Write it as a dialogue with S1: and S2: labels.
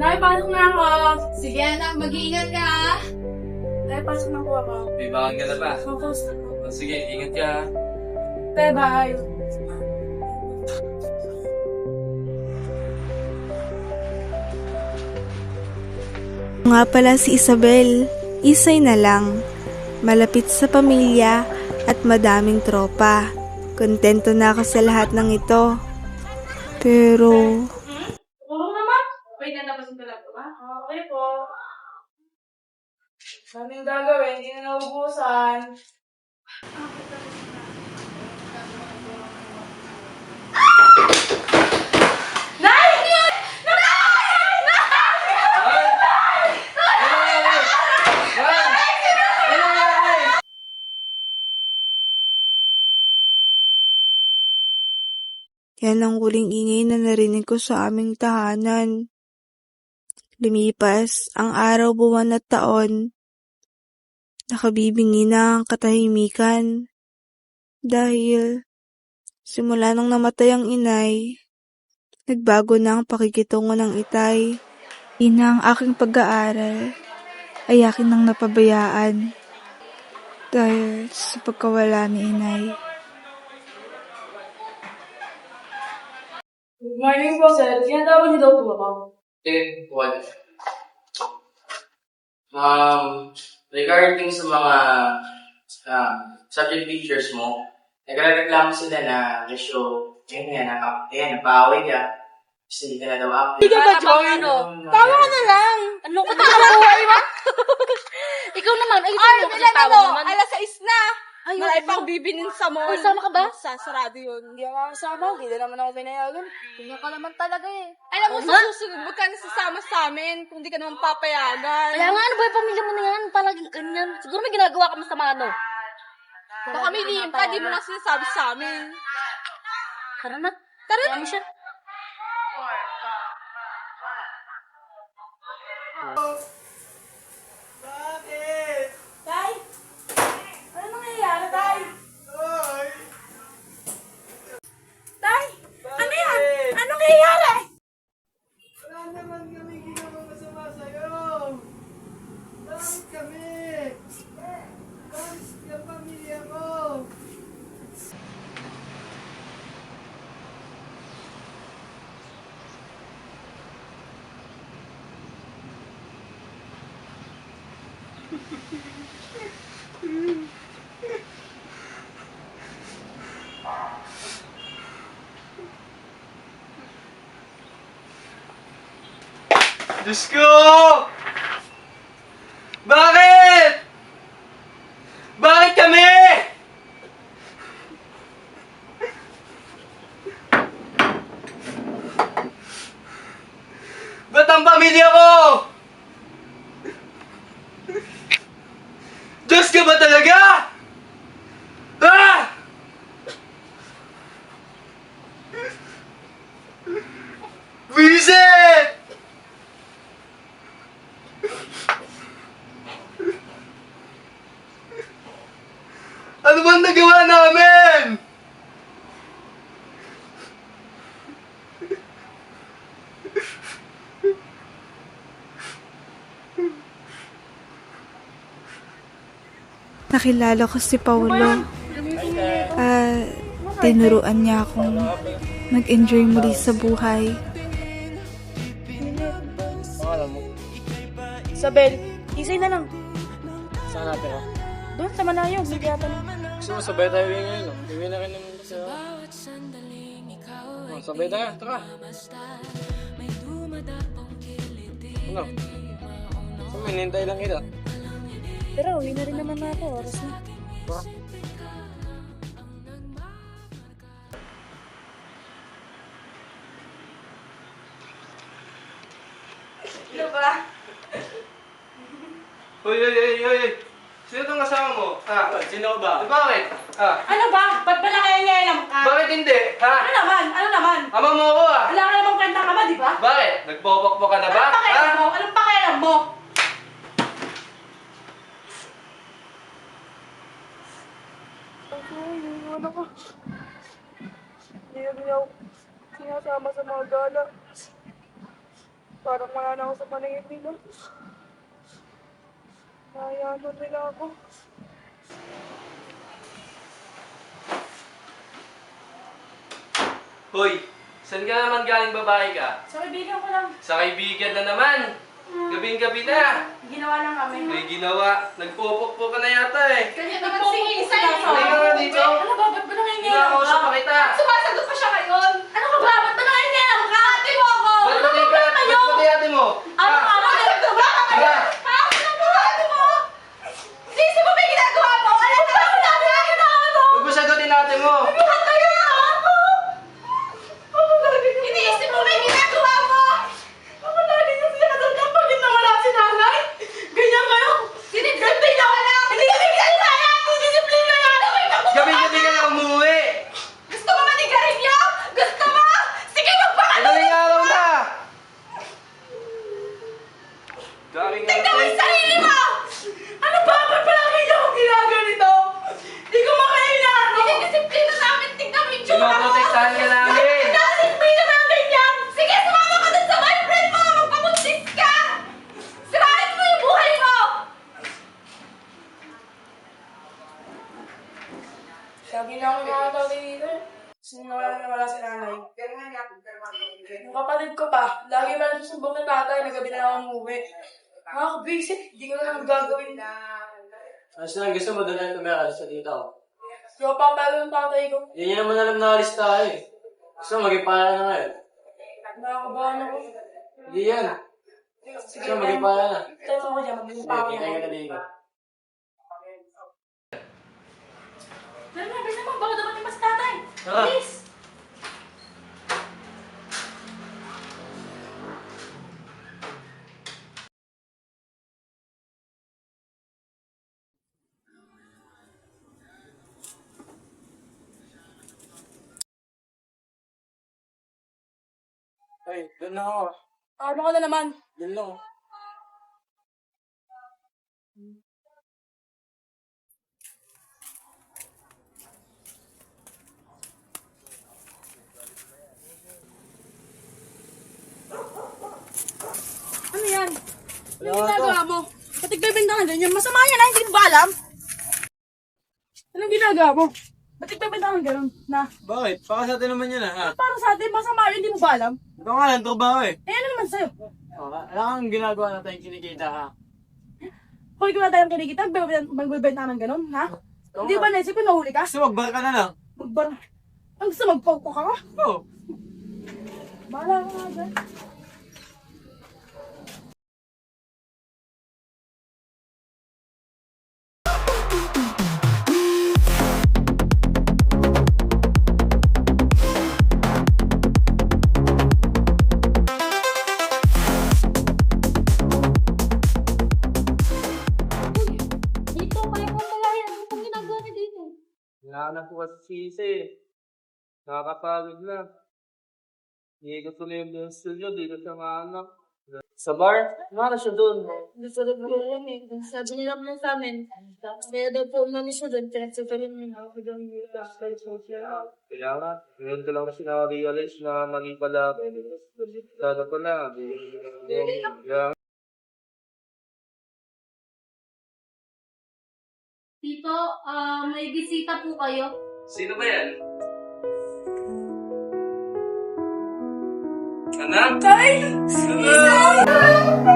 S1: Nay, pasok na ako.
S2: Sige anak, mag-iingat ka ha.
S1: Nay, pasok na po ako.
S3: May bakit ka na ba?
S1: Focus.
S3: Sige, ingat ka.
S1: Tay, bye.
S4: Nga pala si Isabel, isay na lang. Malapit sa pamilya at madaming tropa. Kontento na ako sa lahat ng ito. Pero,
S1: Tulong naman. Wait, nanapasin ko lang po ba? Okay po. Daming gagawin, hindi na naubusan.
S4: yan ang huling ingay na narinig ko sa aming tahanan. Lumipas ang araw, buwan at taon. Nakabibingi na ang katahimikan. Dahil, simula nang namatay ang inay, nagbago na ang pakikitungo ng itay. Ina ang aking pag-aaral ay akin nang napabayaan dahil sa pagkawala ni inay.
S1: Good morning po, sir. Tinatawag niyo daw po ako.
S3: What? Regarding sa mga subject teachers mo, nagreklamo sila na ratio, napaaway ka. Kasi hindi ka na daw update.
S2: Hindi ka ba, Joy? Tawa ka na lang. Ano ka na buhay mo? Ikaw naman. Ay, tawa naman. Alas 6 na. Ay, wala pang bibinin sa mall. Ay, sama ka ba? Sarado yun.
S1: Hindi ako kasama. Hindi naman ako pinayagan.
S2: Ganyan ka naman talaga eh. Alam mo, sa susunod, huwag ka nasasama sa amin kung di ka naman papayagan. Kaya nga, ano ba yung pamilya mo na yan? Palaging ganyan. Siguro may ginagawa ka masama, no? Baka may lihim ka, di mo lang sinasabi sa amin. Tara na. Tara na. Siya.
S1: Bakit? Tay? Ano nangyayari, Tay? Tay? Ano yan? Ano nangyayari?
S5: Wala naman kami ginawang masama sa'yo. Bakit kami? Bakit yung pamilya mo? Diyos ko! Bakit? Bakit kami? Ba't ang pamilya ko? Diyos ka ba talaga? Ah! Wisit! Ano bang nagawa namin?
S4: Nakilala ko si Paulo. Tinuruan niya akong mag-enjoy muli sa buhay.
S3: Alam mo,
S1: Isabel, isay na lang.
S3: saan natin ako?
S1: Doon sa Manayog, hindi yata na.
S3: Gusto mo sabay tayo ngayon, no? Iwi na rin naman sa... sabay tayo, tara. Ano? So, hinintay lang kita.
S1: Pero, uwi na rin naman ako. Oras na.
S3: Tara.
S1: Ano ba?
S5: Hoy! Sino itong kasama mo? Ha?
S3: Sino ba?
S5: Bakit? Ha?
S1: Ano ba? Ba't ba nakaya-ngayam ka?
S5: Bakit hindi? Ha?
S1: Ano naman? Ano naman?
S5: Ama mo ako ah!
S1: Wala ka namang kwenta ka ba, di ba?
S5: Bakit? Nagpopokpok ka na ba?
S1: Anong pakialam mo? Anong pakialam mo?
S5: Ano ko? Hindi ako sinasama sa mga gala.
S4: Parang wala na ako sa paningin nila. Nayaman nila ako.
S5: Hoy, saan ka naman galing babae ka?
S1: Sa kaibigan ko lang.
S5: Sa kaibigan na naman. Gabing-gabi na.
S1: Ginawa lang kami.
S5: May ginawa. Nagpupukpok ka na yata eh.
S2: Kanya naman si Isa.
S5: Hindi ka nga dito.
S1: Ano ba? Ba't ba nangyayari?
S5: Kinakausap pa kita.
S2: Sumasagot pa siya ngayon. Ano ka ba? Ba't ba nangyayari ka? Ate mo ako.
S5: Ba't pati ka? Ba't pati ate mo?
S2: Ano ka ba? Nagtaba ka
S5: Tara.
S2: Ha? Ano ba ate mo? Sisi mo ba yung ginagawa mo? Alam mo ba yung ginagawa mo?
S5: Huwag mo sagutin ate mo.
S2: Buhat na yung ginagawa mo. Iniisip mo ba yung ginagawa mo?
S1: Ako lagi niya sinasal kapag nawala si nanay. Ganyan kayo.
S2: Sinidisiplina ka na! Sinidisiplina yan! Sinidisiplina yan!
S5: Gabi-gabi ka na umuwi.
S2: Gusto mo manigarilyo? Gusto mo? Sige, magpakalo!
S5: Madaling araw na. Galing
S2: Tignan mo
S5: ate.
S2: yung sarili mo!
S1: Ano ba? Ba't palagi niyo akong ginaganito? Di ko makainano.
S2: Sinidisiplina namin! Tignan mo yung tsura mo!
S5: Pinoprotektahan ka namin.
S2: Sinidisiplina namin ganyan! Sige, sumama ka dun sa boyfriend mo! Magpabuntis ka! Sirain mo yung buhay mo!
S1: Sabi niya ako mga tao dito. Wala si nanay. Yung kapatid ko pa, lagi pa nagsusumbong ng tatay na gabi na lang ako umuwi. Nakakabisip, hindi ko na lang gagawin.
S3: Ano sila, gusto mo doon na tumiyakas sa dito?
S1: Hindi ko pa palo ng tatay ko.
S3: Yan yun naman alam na alis tayo eh. Gusto mo, maging pala na ngayon.
S1: Nakakabahan ako.
S3: Hindi yan. Gusto mo, maging pala na.
S1: Tayo mo ako dyan, maging pa ako.
S3: Sige, kita na dito.
S2: Dali na, bilis mo! Baka dumating pa si tatay!
S3: Tara.
S2: Please!
S5: Ay, doon na ako.
S1: Ano ka na naman?
S5: Doon lang.
S1: Ano yan? Ano yung ginagawa mo? Ba't nagbebenta ka ganyan? Masama yan ha, hindi mo ba alam? Anong ginagawa mo? Ba't nagbebenta ka ganun? Na,
S5: Bakit? Baka sa atin naman yan ha.
S1: para sa atin, masama yun, hindi mo ba alam?
S5: Ito nga lang, trabaho eh.
S1: Eh, ano naman sa'yo?
S3: Wala kang ginagawa natin kinikita ha.
S1: Kung ikaw na tayong kinikita, magbebenta ka ng ganun, ha? Hindi ba naisip ko nahuli ka?
S5: Gusto magbar ka na lang.
S1: Magbar. Ang gusto magpaupo ka ka?
S5: Oo.
S1: Bahala ka nga dyan.
S2: Dito, kaya mo pala yan. Ano pong ginagawa niya dito?
S5: Hinahanap ko kasi sisi. Nakakapagod na. Hindi ko tuloy yung studio, di ko siya mahanap. Sa bar? Nara siya doon.
S1: Gusto na po yun eh. Sabi nila naman sa amin. Kaya daw po umami siya doon. Pinagsasarin mo na ako doon.
S5: Kaya nga, ngayon ko lang kasi na-realize na mali pala. Sana ko na. Kaya
S2: Tito, may bisita po kayo.
S5: sino ba yan? Anak?
S1: Tay!
S5: Anak!